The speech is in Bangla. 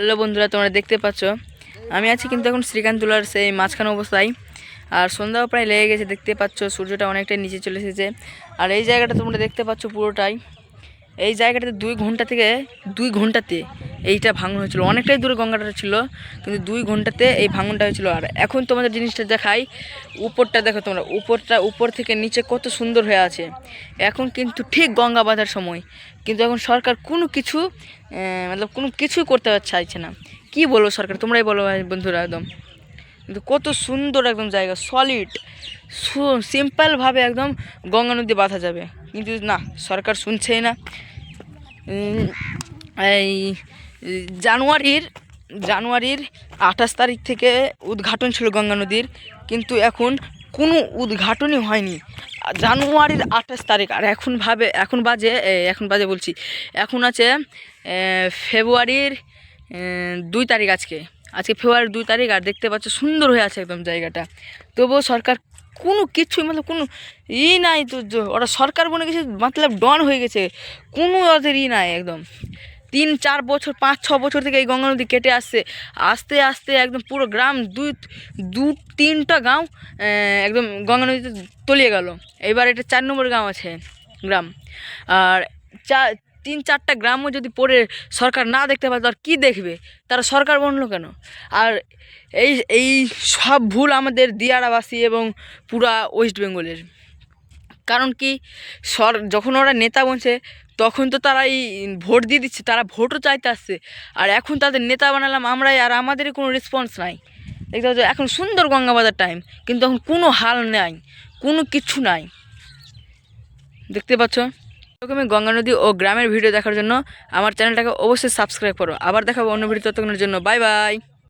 হ্যালো বন্ধুরা, তোমরা দেখতে পাচ্ছ আমি আছি কিন্তু এখন শ্রীকান্তলার সেই মাঝখানে অবস্থায়। আর সন্ধ্যাও প্রায় লেগে গেছে, দেখতে পাচ্ছ সূর্যটা অনেকটাই নিচে চলে এসেছে। আর এই জায়গাটা তোমরা দেখতে পাচ্ছ পুরোটাই, এই জায়গাটাতে 2 ঘন্টাতে এইটা ভাঙন হয়েছিল। অনেকটাই দূরে গঙ্গাটা ছিল, কিন্তু 2 ঘন্টাতে এই ভাঙনটা হয়েছিল। আর এখন তোমাদের জিনিসটা দেখাই, উপরটা দেখো তোমরা, উপর থেকে নিচে কত সুন্দর হয়ে আছে। এখন কিন্তু ঠিক গঙ্গা বাঁধার সময়, কিন্তু এখন সরকার কোনো কিছু কোনো কিছুই করতে চাইছে না। কি বলবো সরকার, তোমরাই বলো ভাই বন্ধুরা। একদম কিন্তু কত সুন্দর একদম জায়গা, সলিড সিম্পলভাবে একদম গঙ্গা নদী বাঁধা যাবে, কিন্তু না, সরকার শুনছেই না। এই জানুয়ারির 28 তারিখ থেকে উদ্ঘাটন ছিল গঙ্গা নদীর, কিন্তু এখন কোনো উদ্ঘাটনই হয়নি। জানুয়ারির 28 তারিখ, আর এখন বাজে বলছি, এখন আছে ফেব্রুয়ারির 2 তারিখ। আজকে ফেব্রুয়ারির 2 তারিখ, আর দেখতে পাচ্ছ সুন্দর হয়ে আছে একদম জায়গাটা। তবুও সরকার কোনো কিছুই কোনো নাই। তো ওরা সরকার বনে গেছে, ডন হয়ে গেছে, কোনো ওদের নাই একদম। 3-4 বছর, 5-6 বছর থেকে এই গঙ্গা নদী কেটে আসছে, আস্তে আস্তে একদম পুরো গ্রাম, 2-3টা গাঁও একদম গঙ্গা নদীতে তলিয়ে গেল। এবার এটা 4 নম্বর গ্রাম। আর 3-4টা গ্রামও যদি পড়ে সরকার না দেখতে পায়, তার কী দেখবে? তারা সরকার বনলো কেন? আর এই সব ভুল আমাদের দিয়ারাবাসী এবং পুরা ওয়েস্ট বেঙ্গলের। কারণ কি, যখন ওরা নেতা বনছে তখন তো তারাই ভোট দিয়ে দিচ্ছে, তারা ভোটও চাইতে আসছে। আর এখন তাদের নেতা বানালাম আমরাই, আর আমাদেরই কোনো রেসপন্স নাই। দেখতে পাচ্ছ এখন সুন্দর গঙ্গা বাঁধার টাইম, কিন্তু এখন কোনো হাল নাই, কোনো কিছু নাই। দেখতে পাচ্ছ এরকমই গঙ্গা নদী ও গ্রামের ভিডিও দেখার জন্য আমার চ্যানেলটাকে অবশ্যই সাবস্ক্রাইব করো। আবার দেখাবো অন্য ভিডিও, ততক্ষণের জন্য বাই বাই।